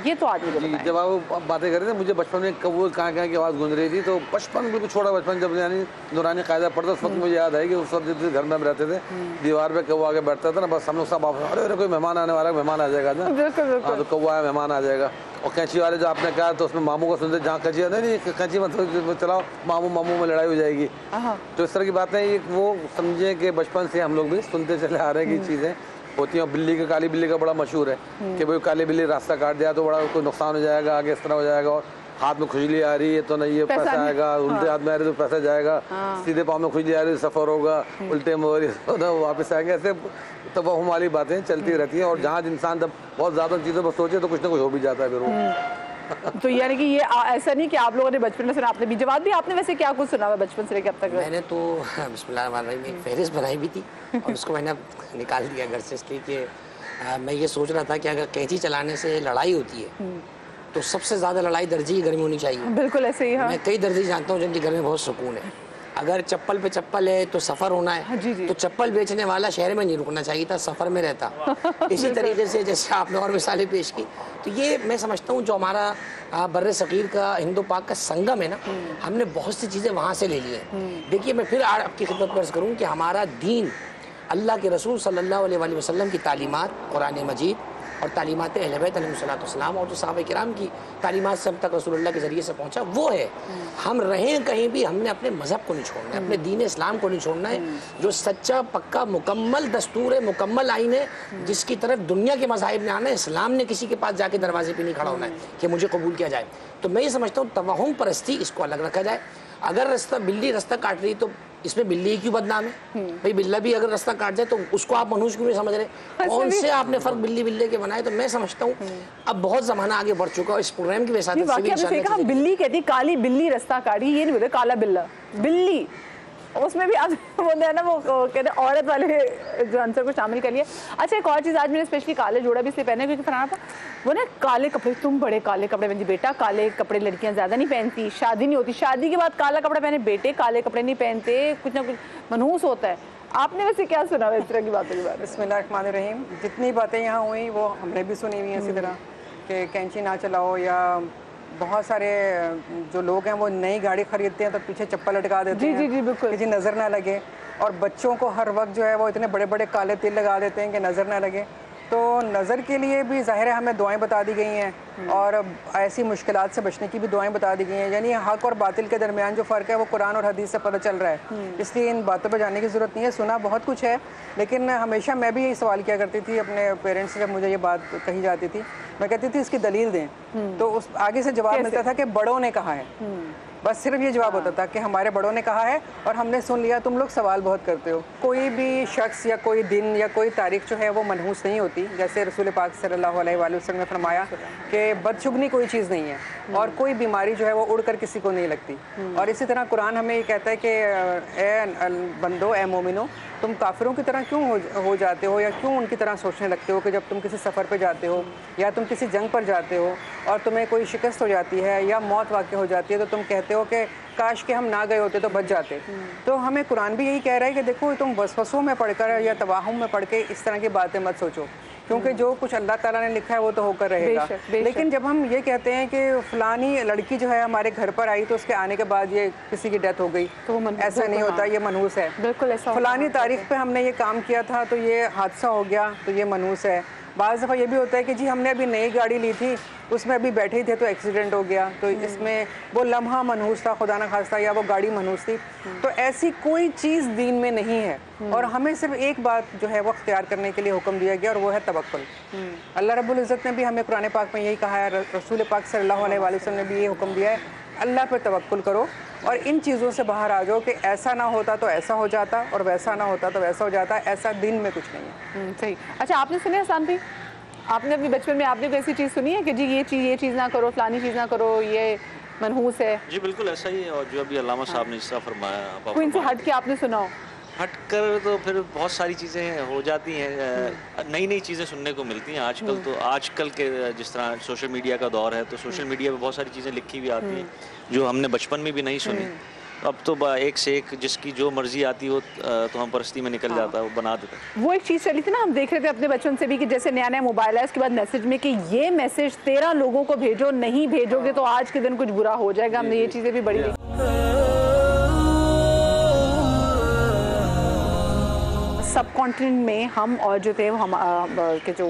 یہ تو آج مجھے بتائیں۔ جب آپ باتیں کر رہے تھے، مجھے بچپن میں کبوتر کہاں کہاں کی آواز گونج رہی تھی، تو بچپن بالکل چھوٹا بچپن، جب یعنی نورانی قاعدہ پڑھتا اس وقت مجھے یاد آئی کہ اس وقت جب گھر میں ہم رہتے تھے، دیوار پہ کوا آگے بیٹھتا تھا نا، بس ہم لوگ سب ارے کوئی مہمان آنے والا ہے، مہمان آ جائے گا نا، ہاں تو کوا آیا مہمان آ جائے گا۔ اور کینچی والے جو آپ نے کہا تو اس میں ماموں کو سنتے، جہاں کینچی نہیں کینچی مت چلاؤ، ماموں میں لڑائی ہو جائے گی، تو اس طرح کی باتیں وہ سمجھیں کہ بچپن سے ہم لوگ بھی سنتے چلے آ رہے ہیں کہ چیزیں ہوتی ہیں۔ بلی کا، کالی بلی کا بڑا مشہور ہے کہ بھائی کالی بلی راستہ کاٹ دیا تو بڑا کوئی نقصان ہو جائے گا، آگے اس طرح ہو جائے گا، اور ہاتھ میں کھجلی آ رہی ہے تو نہیں یہ پیسہ آئے گا، الٹے ہاتھ میں آ رہی تو پیسہ جائے گا، سیدھے پاؤں میں کھجلی آ رہی تو سفر ہوگا، الٹے میں ہو رہی تو واپس آئیں گے، ایسے توہم والی باتیں چلتی رہتی ہیں، اور جہاں انسان جب بہت زیادہ چیزوں پر سوچے تو کچھ نہ کچھ ہو بھی جاتا ہے پھر وہ۔ تو یعنی کہ یہ ایسا نہیں کہ آپ لوگوں نے بچپن میں سنا، آپ نے بھی جواب بھی، آپ نے ویسے کیا کچھ سنا ہوا بچپن سے لے کے اب تک؟ میں نے تو بسم اللہ الرحمن الرحیم ایک فہرست بنائی بھی تھی اور اس کو میں نے نکال دیا گھر سے، اس لیے کہ میں یہ سوچ رہا تھا کہ اگر کینچی چلانے سے لڑائی ہوتی ہے تو سب سے زیادہ لڑائی درزی کے گھر میں ہونی چاہیے۔ بالکل ایسے ہی، میں کئی درزی جانتا ہوں جن کے گھر میں بہت سکون ہے۔ اگر چپل پہ چپل ہے تو سفر ہونا ہے، تو چپل بیچنے والا شہر میں نہیں رکنا چاہیے تھا، سفر میں رہتا۔ اسی طریقے سے جیسے آپ نے اور مثالیں پیش کی، تو یہ میں سمجھتا ہوں جو ہمارا بر صغیر کا، ہند و پاک کا سنگم ہے نا، ہم نے بہت سی چیزیں وہاں سے لے لی ہیں۔ دیکھیے میں پھر آپ کی خدمت عرض کروں کہ ہمارا دین، اللہ کے رسول صلی اللہ علیہ وآلہ وسلم کی تعلیمات، قرآن مجید اور تعلیمات اہل بیت علیہ الصلوۃ والسلام اور جو صحابہ کرام کی تعلیمات سے ہم تک رسول اللہ کے ذریعے سے پہنچا، وہ ہے ہم رہیں کہیں بھی، ہم نے اپنے مذہب کو نہیں چھوڑنا ہے، اپنے دین اسلام کو نہیں چھوڑنا ہے، جو سچا پکا مکمل دستور ہے، مکمل آئین ہے، جس کی طرف دنیا کے مذاہب نے آنا ہے۔ اسلام نے کسی کے پاس جا کے دروازے پہ نہیں کھڑا ہونا ہے کہ مجھے قبول کیا جائے۔ تو میں یہ سمجھتا ہوں توہم پرستی اس کو الگ رکھا جائے۔ اگر بلی رستہ کاٹ رہی تو اس میں بلی ہی کیوں بدنام ہے؟ بھائی بلّا بھی اگر رستہ کاٹ جائے تو اس کو آپ منحوس کیوں نہیں سمجھ رہے؟ کون سے آپ نے فرق بلی بلے کے بنائے؟ تو میں سمجھتا ہوں اب بہت زمانہ آگے بڑھ چکا ہے، اس پروگرام کی وجہ سے بلی کہتی کالی بلی رستہ کاٹی، یہ نہیں بولتے کالا بلّا، بلی، اس میں بھی آپ بولتے ہیں نا، وہ کہتے ہیں عورت والے جو آنسر کو شامل کر لیا۔ اچھا ایک اور چیز، آج میں نے اسپیشلی کالے جوڑا بھی اس لیے پہنا کیونکہ فرحان تھا وہ نا کالے کپڑے، تم بڑے کالے کپڑے پہنتی، بیٹا کالے کپڑے لڑکیاں زیادہ نہیں پہنتی، شادی نہیں ہوتی، شادی کے بعد کالا کپڑا پہنے، بیٹے کالے کپڑے نہیں پہنتے، کچھ نہ کچھ منحوس ہوتا ہے۔ آپ نے ویسے کیا سنا ہے اس طرح کی باتوں کے بارے میں؟ بسم اللہ الرحمن الرحیم، جتنی باتیں یہاں ہوئیں وہ ہم نے بھی سنی ہوئی ہیں اسی طرح کہ کینچی نہ چلاؤ، یا بہت سارے جو لوگ ہیں وہ نئی گاڑی خریدتے ہیں تو پیچھے چپل لٹکا دیتے ہیں کہ جی نظر نہ لگے، اور بچوں کو ہر وقت جو ہے وہ اتنے بڑے بڑے کالے تل لگا دیتے ہیں کہ نظر نہ لگے۔ تو نظر کے لیے بھی ظاہر ہے ہمیں دعائیں بتا دی گئی ہیں، اور ایسی مشکلات سے بچنے کی بھی دعائیں بتا دی گئی ہیں، یعنی حق اور باطل کے درمیان جو فرق ہے وہ قرآن اور حدیث سے پتہ چل رہا ہے، اس لیے ان باتوں پہ جانے کی ضرورت نہیں ہے۔ سنا بہت کچھ ہے، لیکن ہمیشہ میں بھی یہی سوال کیا کرتی تھی اپنے پیرنٹس سے، جب مجھے یہ بات کہی جاتی تھی میں کہتی تھی اس کی دلیل دیں، تو اس آگے سے جواب ملتا تھا کہ بڑوں نے کہا ہے، بس صرف یہ جواب ہوتا تھا کہ ہمارے بڑوں نے کہا ہے اور ہم نے سن لیا۔ تم لوگ سوال بہت کرتے ہو، کوئی بھی شخص یا کوئی دن یا کوئی تاریخ جو ہے وہ منحوس نہیں ہوتی، جیسے رسول پاک صلی اللہ علیہ وآلہ وسلم نے فرمایا کہ بدشگنی کوئی چیز نہیں ہے، اور کوئی بیماری جو ہے وہ اڑ کر کسی کو نہیں لگتی، اور اسی طرح قرآن ہمیں یہ کہتا ہے کہ اے بندو، اے مومنو، تم کافروں کی طرح کیوں ہو جاتے ہو، یا کیوں ان کی طرح سوچنے لگتے ہو کہ جب تم کسی سفر پہ جاتے ہو یا تم کسی جنگ پر جاتے ہو اور تمہیں کوئی شکست ہو جاتی ہے یا موت واقع ہو جاتی ہے تو تم کہتے ہو کہ کاش کہ ہم نہ گئے ہوتے تو بچ جاتے۔ تو ہمیں قرآن بھی یہی کہہ رہا ہے کہ دیکھو تم وسوسوں میں پڑھ کر یا توہم میں پڑھ کے اس طرح کی باتیں مت سوچو، کیونکہ جو کچھ اللہ تعالیٰ نے لکھا ہے وہ تو ہو کر رہے گا۔ لیکن جب ہم یہ کہتے ہیں کہ فلانی لڑکی جو ہے ہمارے گھر پر آئی تو اس کے آنے کے بعد یہ کسی کی ڈیتھ ہو گئی، ایسا نہیں ہوتا، یہ منحوس ہے۔ فلانی تاریخ پہ ہم نے یہ کام کیا تھا تو یہ حادثہ ہو گیا تو یہ منحوس ہے۔ بعض دفعہ یہ بھی ہوتا ہے کہ جی ہم نے ابھی نئی گاڑی لی تھی، اس میں ابھی بیٹھے ہی تھے تو ایکسیڈنٹ ہو گیا، تو اس میں وہ لمحہ منحوس تھا، خدا نہ خواستہ، یا وہ گاڑی منحوس تھی۔ تو ایسی کوئی چیز دین میں نہیں ہے، اور ہمیں صرف ایک بات جو ہے وہ اختیار کرنے کے لیے حکم دیا گیا، اور وہ ہے توکل۔ اللہ رب العزت نے بھی ہمیں قرآن پاک میں یہی کہا ہے، رسول پاک صلی اللہ علیہ وآلہ وسلم نے بھی یہ حکم دیا ہے، اللہ پہ توکل کرو اور ان چیزوں سے باہر آ جاؤ کہ ایسا نہ ہوتا تو ایسا ہو جاتا اور ویسا نہ ہوتا تو ویسا ہو جاتا، ایسا دین میں کچھ نہیں ہے۔ صحیح۔ اچھا آپ نے سنے حسان بھائی، آپ نے اپنی بچپن میں آپ نے کوئی ایسی چیز سنی ہے کہ جی یہ چیز نہ کرو، فلانی چیز نہ کرو، یہ منحوس ہے؟ جی بالکل ایسا ہی ہے، اور جو ابھی علامہ صاحب نے جس طرح فرمایا، کوئی ان سے ہٹ کے آپ نے سنا ہو؟ ہٹ کر تو پھر بہت ساری چیزیں ہو جاتی ہیں، نئی چیزیں سننے کو ملتی ہیں آج کل کے جس طرح سوشل میڈیا کا دور ہے، تو سوشل میڈیا پہ بہت ساری چیزیں لکھی ہوئی آتی ہیں جو ہم نے بچپن میں بھی نہیں سنی۔ اب تو ایک سے ایک جس کی جو مرضی آتی ہو تو ہم پرستی میں نکل جاتا ہے، وہ بنا دیتا ہے۔ وہ ایک چیز چلی تھی نا، ہم دیکھ رہے تھے اپنے بچپن سے بھی کہ جیسے نیا نیا موبائل ہے اس کے بعد میسج میں کہ یہ میسج 13 لوگوں کو بھیجو، نہیں بھیجو گے تو آج کے دن کچھ برا ہو جائے گا، ہم نے یہ چیزیں بھی بڑی سب کانٹیننٹ میں ہم اور جو تھے ہم کے جو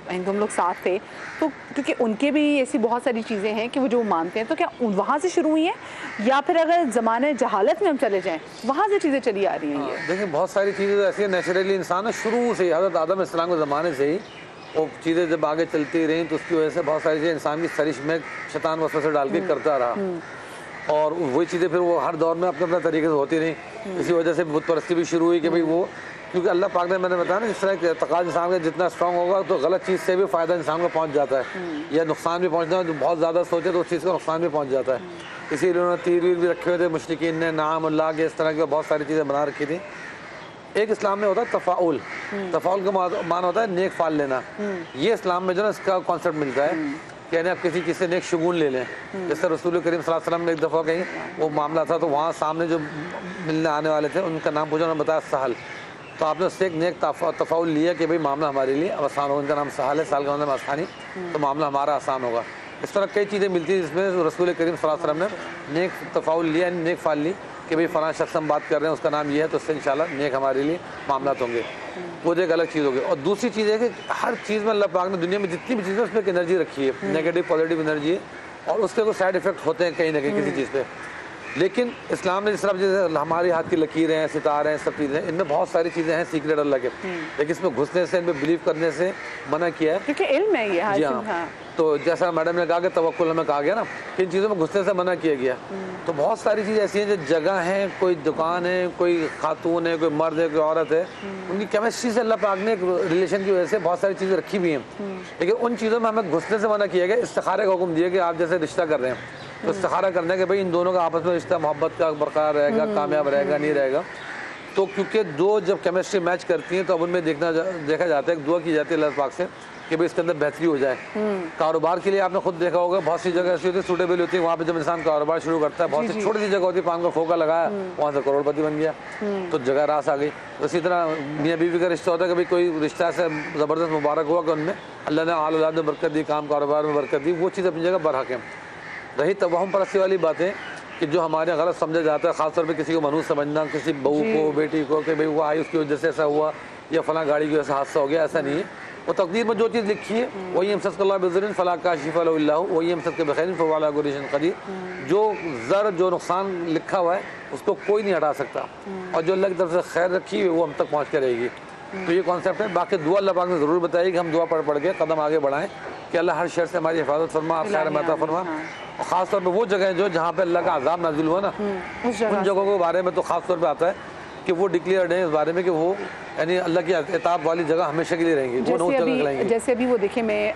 ہم لوگ ساتھ تھے، تو کیونکہ ان کے بھی ایسی بہت ساری چیزیں ہیں کہ وہ جو مانتے ہیں، تو کیا وہاں سے شروع ہوئی ہیں یا پھر اگر زمانے جہالت میں ہم چلے جائیں وہاں سے چیزیں چلی آ رہی ہیں؟ یہ دیکھیں بہت ساری چیزیں ایسی ہیں، نیچرلی انسان شروع سے ہی حضرت آدم علیہ السلام کے زمانے سے ہی وہ چیزیں جب آگے چلتی رہیں تو اس کی وجہ سے بہت ساری چیزیں انسان کی سرش میں شیطان وسوسے ڈال کے کرتا رہا، اور وہی چیزیں پھر وہ ہر دور میں اپنے اپنے طریقے سے ہوتی رہیں۔ اسی وجہ سے بت پرستی بھی شروع ہوئی کہ بھئی وہ، کیونکہ اللہ پاک نے، میں نے بتایا نا، اس طرح اعتقاد انسان کا جتنا اسٹرانگ ہوگا تو غلط چیز سے بھی فائدہ انسان کو پہنچ جاتا ہے، یا نقصان بھی پہنچتا ہے، جو بہت زیادہ سوچے تو اس چیز کا نقصان بھی پہنچ جاتا ہے۔ اسی لیے انہوں نے تیر ویر بھی رکھے ہوئے تھے مشرکین نے، نعام اللہ کے، اس طرح کی بہت ساری چیزیں بنا رکھی تھیں۔ ایک اسلام میں ہوتا ہے تفاعل، تفاعل کا معنی ہوتا ہے نیک فعل لینا، یہ اسلام میں جو نا اس کا کانسیپٹ ملتا ہے کہ یعنی آپ کسی چیز سے نیک شگون لے لیں۔ جیسے رسول کریم صلی اللہ علیہ وسلم نے ایک دفعہ کہیں وہ معاملہ تھا تو وہاں سامنے جو ملنے آنے والے تھے ان کا نام پوچھا، انہوں نے بتایا سہل، تو آپ نے اس سے ایک نیک تفاعل لیا کہ بھئی معاملہ ہمارے لیے اب آسان ہوگا، ان کا نام سہل ہے، سال کا مطلب آسانی، تو معاملہ ہمارا آسان ہوگا۔ اس طرح کئی چیزیں ملتی ہیں جس میں رسول کریم صلی اللہ علیہ وسلم نے نیک تفاعل لیا، نیک فعل لی کہ بھئی فلاں شخص ہم بات کر رہے ہیں اس کا نام یہ ہے، تو اس سے انشاءاللہ نیک ہمارے لیے معاملات ہوں گے، وہ ایک الگ چیز ہوگی۔ اور دوسری چیز ہے کہ ہر چیز میں اللہ پاک نے دنیا میں جتنی بھی چیزیں اس میں ایک انرجی رکھی ہے، نیگیٹو پازیٹیو انرجی ہے، اور اس کے کوئی سائڈ افیکٹ ہوتے ہیں کہیں نہ کہیں کسی چیز پہ، لیکن اسلام نے جس طرح جیسے ہماری ہاتھ کی لکیریں ہیں، ستارے ہیں، سب چیزیں، ان میں بہت ساری چیزیں ہیں سیکریٹ اللہ کے، لیکن اس میں گھسنے سے، ان میں بلیو کرنے سے منع کیا ہے، کیونکہ علم ہے یہ۔ جی ہاں، تو جیسا میڈم نے کہا کہ توکل ہمیں کہا گیا نا کہ ان چیزوں میں گھسنے سے منع کیا گیا، تو بہت ساری چیزیں ایسی ہیں جو جگہ ہیں، کوئی دکان ہے، کوئی خاتون ہے، کوئی مرد ہے، کوئی عورت ہے، ان کی کیمسٹری سے اللہ پاک نے ایک ریلیشن کی وجہ سے بہت ساری چیزیں رکھی ہوئی ہیں، لیکن ان چیزوں میں ہمیں گھسنے سے منع کیا گیا۔ استخارے کا حکم دیا کہ آپ جیسے رشتہ کر رہے ہیں تو استخارہ کرنا ہے کہ بھئی ان دونوں کا آپس میں رشتہ محبت کا برقرار رہے گا، کامیاب رہے گا، نہیں رہے گا، تو کیونکہ دو جب کیمسٹری میچ کرتی ہیں تو اب ان میں دیکھا جاتا ہے، ایک دعا کی جاتی ہے اللہ پاک سے کہ بھئی اس کے اندر بہتری ہو جائے۔ کاروبار کے لیے آپ نے خود دیکھا ہوگا بہت سی جگہ ایسی ہوتی ہے سوٹیبل ہوتی ہے، وہاں پہ جب انسان کاروبار شروع کرتا ہے، بہت سی چھوٹی سی جگہ ہوتی ہے، پان کا پھوکا لگایا وہاں سے کروڑ پتی بن گیا، تو جگہ راس آ گئی۔ اسی طرح میاں بیوی کا رشتہ ہوتا ہے کہ بھئی کوئی رشتہ سے زبردست مبارک ہوا کہ ان میں اللہ نے آل اولاد میں برکت دی، کام کاروبار میں برکت دی، وہ چیز اپنی جگہ برحق ہے۔ رہی توہم پرستی والی باتیں کہ جو ہمارے غلط سمجھا جاتا ہے، خاص طور پہ کسی کو منحوس سمجھنا، کسی بہو کو، بیٹی کو کہ بھئی وہ آئی اس کی وجہ سے ایسا ہوا یا فلاں گاڑی کی وجہ سے حادثہ ہو گیا، ایسا نہیں ہے۔ وہ تقدیر میں جو چیز لکھی ہے وہی امسک اللہ بذر فلا کاشف له الا هو، وہی امسک بخیر فهو على كل شيء قدیر، جو زر جو نقصان لکھا ہوا ہے اس کو کوئی نہیں ہٹا سکتا، اور جو اللہ کی طرف سے خیر رکھی ہوئی وہ ہم تک پہنچ کے رہے گی۔ تو یہ کانسیپٹ ہے۔ باقی دعا اللہ پاک نے ضرور بتائی کہ ہم دعا پڑھ کے قدم آگے بڑھائیں کہ اللہ ہر شر سے ہماری حفاظت فرما، آپ خیر عطا فرما، اور خاص طور پہ وہ جگہیں جو جہاں پہ اللہ کا عذاب نازل ہوا نا، ان جگہوں کے بارے میں تو خاص طور پہ آتا ہے کہ وہ ڈکلیئرڈ ہیں اس بارے میں کہ وہ یعنی اللہ کی عتاب والی جگہ ہمیشہ کے لیے رہیں گی، وہ نو جگہ لائیں گے۔ جیسے ابھی وہ دیکھیں میں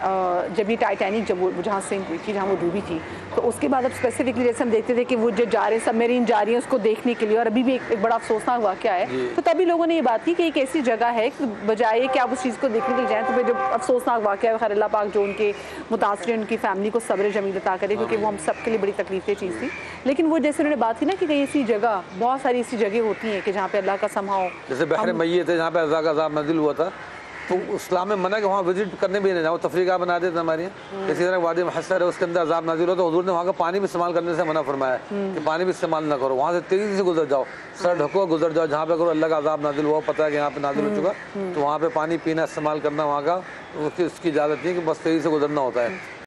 جب یہ ٹائٹینک جب وہ جہاں سنک ہوئی تھی، جہاں وہ ڈوبی تھی، تو اس کے بعد اب اسپیسیفکلی جیسے ہم دیکھتے تھے کہ وہ جو جا رہے سب میرین جا رہی ہیں اس کو دیکھنے کے لیے، اور ابھی بھی ایک بڑا افسوسناک واقعہ ہے، تو تبھی لوگوں نے یہ بات کی کہ ایک ایسی جگہ ہے کہ بجائے کہ آپ اس چیز کو دیکھنے کے لیے جائیں، تو پھر جو افسوسناک واقعہ ہے، خیر اللہ پاک جو ان کے متاثرین ان کی فیملی کو صبر جمیل عطا کرے، کیونکہ وہ ہم سب کے لیے بڑی تکلیف دہ چیز تھی۔ لیکن وہ جیسے انہوں نے بات کی نا کہ کئی ایسی جگہ، بہت ساری ایسی جگہ ہوتی ہیں کہ جہاں پہ اللہ کا سمہاؤ، جیسے بحر میت ہے جہاں پہ عذاب نازل ہوا تھا، تو اسلام میں منع کہ وہاں وزٹ کرنے بھی نہیں جاؤ، تفریح بنا دیتے ہمارے یہاں۔ اسی طرح وادی محصر ہے، اس کے اندر عذاب نازل ہو تو حضور نے وہاں کا پانی بھی استعمال کرنے سے منع فرمایا کہ پانی بھی استعمال نہ کرو، وہاں سے تیزی سے گزر جاؤ، سر ڈھکو گزر جاؤ، جہاں پہ کرو اللہ کا عذاب نازل ہوا، پتہ ہے کہ یہاں پہ نازل ہو چکا، تو وہاں پہ پانی پینا استعمال کرنا وہاں کا اس کی اجازت نہیں کہ بس تیزی سے گزرنا ہوتا ہے۔